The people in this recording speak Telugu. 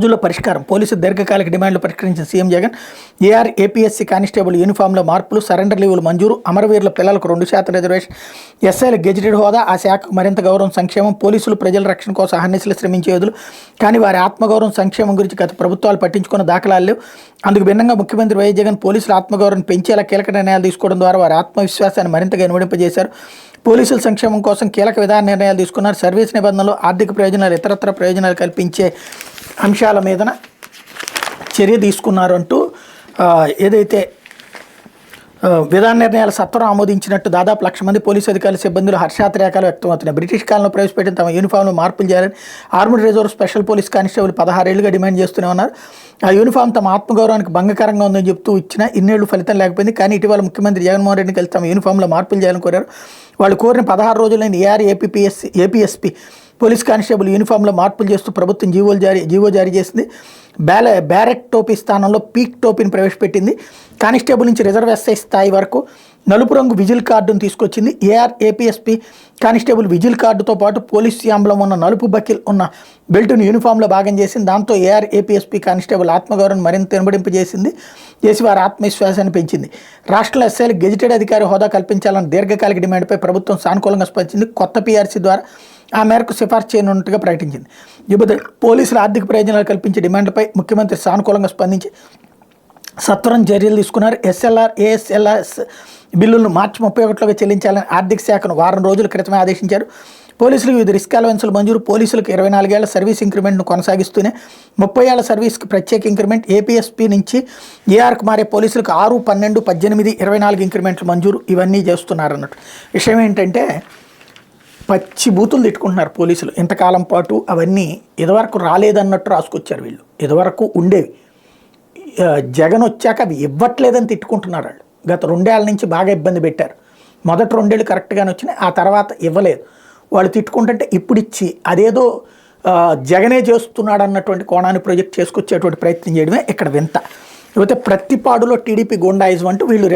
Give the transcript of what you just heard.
రోజుల్లో పరిష్కారం పోలీసు దీర్ఘకాలిక డిమాండ్లు పరిష్కరించిన సీఎం జగన్ ఏపీఎస్సీ కానిస్టేబుల్ యూనిఫామ్లో మార్పులు సరెండర్ లీవులు మంజూరు అమరవీరుల పిల్లలకు 2% రిజర్వేషన్ ఎస్ఐల గెజిటెడ్ హోదా ఆ శాఖకు మరింత గౌరవం సంక్షేమం పోలీసులు ప్రజల రక్షణ కోసం అహర్నిశలు శ్రమించే యోధులు కానీ వారి ఆత్మగౌరవం సంక్షేమం గురించి గత ప్రభుత్వాలు పట్టించుకున్న దాఖలాలు లేవు. అందుకు భిన్నంగా ముఖ్యమంత్రి వైఎస్ జగన్ పోలీసుల ఆత్మగౌరవం పెంచేలా కీలక నిర్ణయాలు తీసుకోవడం ద్వారా వారి ఆత్మవిశ్వాసాన్ని మరింతగా ఇనుమడింపజేశారు. పోలీసుల సంక్షేమం కోసం కీలక విధాన నిర్ణయాలు తీసుకున్నారు. సర్వీస్ నిబంధనలు ఆర్థిక ప్రయోజనాలు ఇతరత్ర ప్రయోజనాలు కల్పించే అంశాల మీదన చర్య తీసుకున్నారు అంటూ ఏదైతే విధాన నిర్ణయాలు సత్వరం ఆమోదించినట్టు దాదాపు 1,00,000 మంది పోలీసు అధికారుల సిబ్బందులు హర్షాతిరేకాలు వ్యక్తమవుతున్నాయి. బ్రిటిష్ కాలంలో ప్రవేశపెట్టిన తమ యూనిఫామ్లో మార్పులు చేయాలని armed reserve special police constable 16 ఏళ్లుగా డిమాండ్ చేస్తూనే ఉన్నారు. ఆ యూనిఫామ్ తమ ఆత్మగౌరవానికి భంగకరంగా ఉందని చెప్తూ ఇచ్చిన ఇన్నేళ్లు ఫలితం లేకపోయింది. కానీ ఇటీవల ముఖ్యమంత్రి జగన్మోహన్ రెడ్డిని కలిసి తమ యూనిఫామ్లో మార్పులు చేయాలని కోరారు. వాళ్ళు కోరిన 16 రోజులైన ఏపీఎస్పీ పోలీస్ కానిస్టేబుల్ యూనిఫామ్లో మార్పులు చేస్తూ ప్రభుత్వం జీవో జారీ చేసింది. బ్యారెట్ టోపీ స్థానంలో పీక్ టోపీని ప్రవేశపెట్టింది. కానిస్టేబుల్ నుంచి రిజర్వ్ ఎస్ఐ స్థాయి వరకు నలుపు రంగు విజిల్ కార్డును తీసుకొచ్చింది. ఏపీఎస్పీ కానిస్టేబుల్ విజిల్ కార్డుతో పాటు పోలీస్ యాంబ్లం ఉన్న నలుపు బకిల్ ఉన్న బెల్ట్ను యూనిఫామ్లో భాగం చేసింది. దాంతో ఏపీఎస్పీ కానిస్టేబుల్ ఆత్మగౌరవం మరింత చేసి వారి ఆత్మవిశ్వాసాన్ని పెంచింది. రాష్ట్రంలో ఎస్ఐలు గెజిటెడ్ అధికారి హోదా కల్పించాలన్న దీర్ఘకాలిక డిమాండ్పై ప్రభుత్వం సానుకూలంగా స్పందించింది. కొత్త పీఆర్సీ ద్వారా ఆ మేరకు సిఫార్సు చేయనున్నట్టుగా ప్రకటించింది. ఇకపోతే పోలీసుల ఆర్థిక ప్రయోజనాలు కల్పించే డిమాండ్లపై ముఖ్యమంత్రి సానుకూలంగా స్పందించి సత్వరం చర్యలు తీసుకున్నారు. ఏఎస్ఎల్ఆర్ఎస్ బిల్లులను మార్చి 31లోగా చెల్లించాలని ఆర్థిక శాఖను వారం రోజుల క్రితమే ఆదేశించారు. పోలీసులకు వివిధ రిస్క్ అలవెన్సులు మంజూరు పోలీసులకు 24 ఏళ్ల సర్వీస్ ఇంక్రిమెంట్ను కొనసాగిస్తూనే 30 ఏళ్ల సర్వీస్కి ప్రత్యేక ఇంక్రిమెంట్ ఏపీఎస్పీ నుంచి ఏఆర్కు మారే పోలీసులకు 6, 12, 18, 24 ఇంక్రిమెంట్లు మంజూరు ఇవన్నీ చేస్తున్నారు అన్నట్టు. విషయం ఏంటంటే పచ్చి బూతులు తిట్టుకుంటున్నారు పోలీసులు. ఇంతకాలం పాటు అవన్నీ ఇదివరకు రాలేదన్నట్టు రాసుకొచ్చారు వీళ్ళు. ఇదివరకు ఉండేవి జగన్ వచ్చాక అవి ఇవ్వట్లేదని తిట్టుకుంటున్నారు వాళ్ళు. గత 2 ఏళ్ల నుంచి బాగా ఇబ్బంది పెట్టారు. మొదటి 2 ఏళ్ళు కరెక్ట్గానే వచ్చినాయి, ఆ తర్వాత ఇవ్వలేదు. వాళ్ళు తిట్టుకుంటుంటే ఇప్పుడు ఇచ్చి అదేదో జగనే చేస్తున్నాడు అన్నటువంటి కోణాన్ని ప్రొజెక్ట్ చేసుకొచ్చేటువంటి ప్రయత్నం చేయడమే ఇక్కడ వింత. లేకపోతే ప్రతిపాడులో టీడీపీ గూండాయిజం అంటూ వీళ్ళు